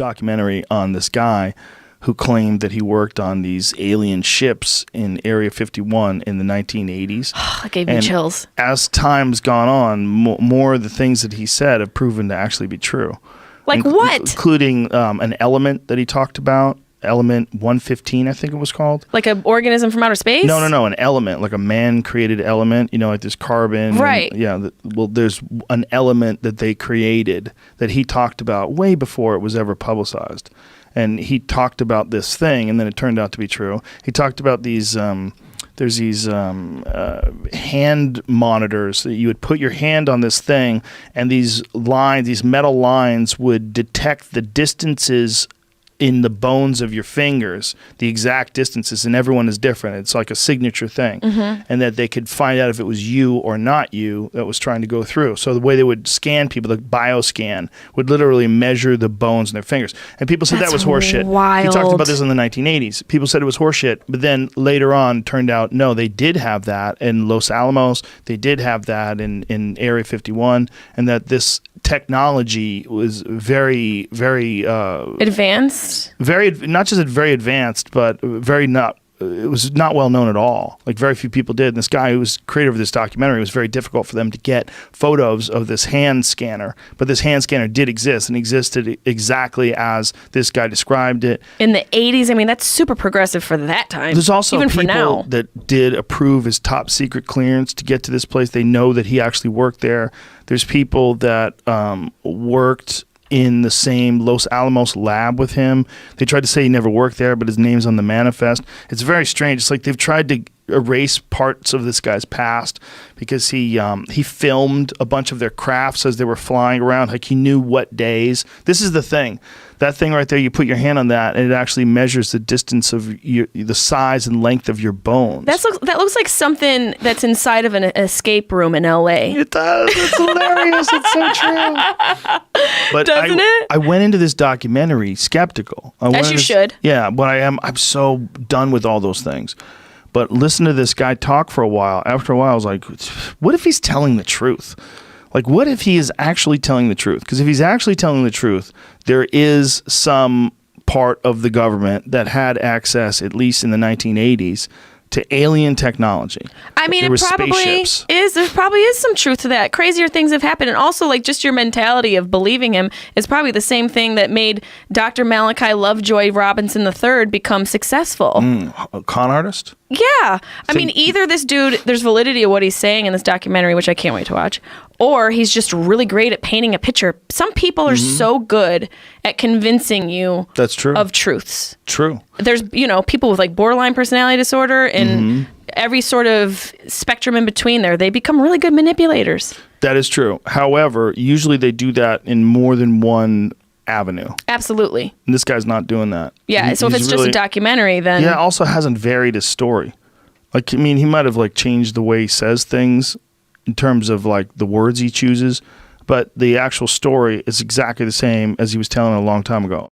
documentary on this guy who claimed that he worked on these alien ships in Area 51 in the 1980s. That gave me chills. As time's gone on, more of the things that he said have proven to actually be true. Like what? Including an element that he talked about. Element 115, I think it was called. Like an organism from outer space? No, an element, like a man-created element, like there's carbon. Right. And, there's an element that they created that he talked about way before it was ever publicized. And he talked about this thing, and then it turned out to be true. He talked about these, there's these hand monitors that you would put your hand on this thing, and these lines, these metal lines would detect the distances in the bones of your fingers, the exact distances, and everyone is different. It's like a signature thing. And that they could find out if it was you or not you that was trying to go through. So the way they would scan people, like bioscan, would literally measure the bones in their fingers. And people said that was horseshit. Wild. He talked about this in the 1980s. People said it was horseshit, but then later on turned out, no, they did have that in Los Alamos. They did have that in Area 51, and that this technology was very, very advanced. Not just very advanced, but it was not well known at all. Like very few people did. And this guy who was creator of this documentary, it was very difficult for them to get photos of this hand scanner. But this hand scanner did exist and existed exactly as this guy described it. In the 80s, I mean, that's super progressive for that time. There's also even people for now that did approve his top secret clearance to get to this place. They know that he actually worked there. There's people that worked in the same Los Alamos lab with him. They tried to say he never worked there, but his name's on the manifest. It's very strange. It's like they've tried to erase parts of this guy's past because he filmed a bunch of their crafts as they were flying around. Like he knew what days. This is the thing. That thing right there, you put your hand on that, and it actually measures the distance of the size and length of your bones. That looks like something that's inside of an escape room in L.A. It does. It's hilarious. It's so true. But Doesn't it? I went into this documentary skeptical. As you should. Yeah, but I'm so done with all those things. But listen to this guy talk for a while. After a while, I was like, what if he's telling the truth? Like, what if he is actually telling the truth? Because if he's actually telling the truth, there is some part of the government that had access, at least in the 1980s, to alien technology. I mean, it probably is. There probably is some truth to that. Crazier things have happened. And also, like, just your mentality of believing him is probably the same thing that made Dr. Malachi Lovejoy Robinson III become successful. A con artist? Yeah. I mean, either this dude, there's validity of what he's saying in this documentary, which I can't wait to watch, or he's just really great at painting a picture. Some people are so good at convincing you That's true. of truths. True. There's, people with like borderline personality disorder and every sort of spectrum in between there. They become really good manipulators. That is true. However, usually they do that in more than one avenue. Absolutely. And this guy's not doing that. Yeah, so if it's just a documentary, then... Yeah, also hasn't varied his story. Like, I mean, he might have, like, changed the way he says things in terms of, like, the words he chooses, but the actual story is exactly the same as he was telling a long time ago.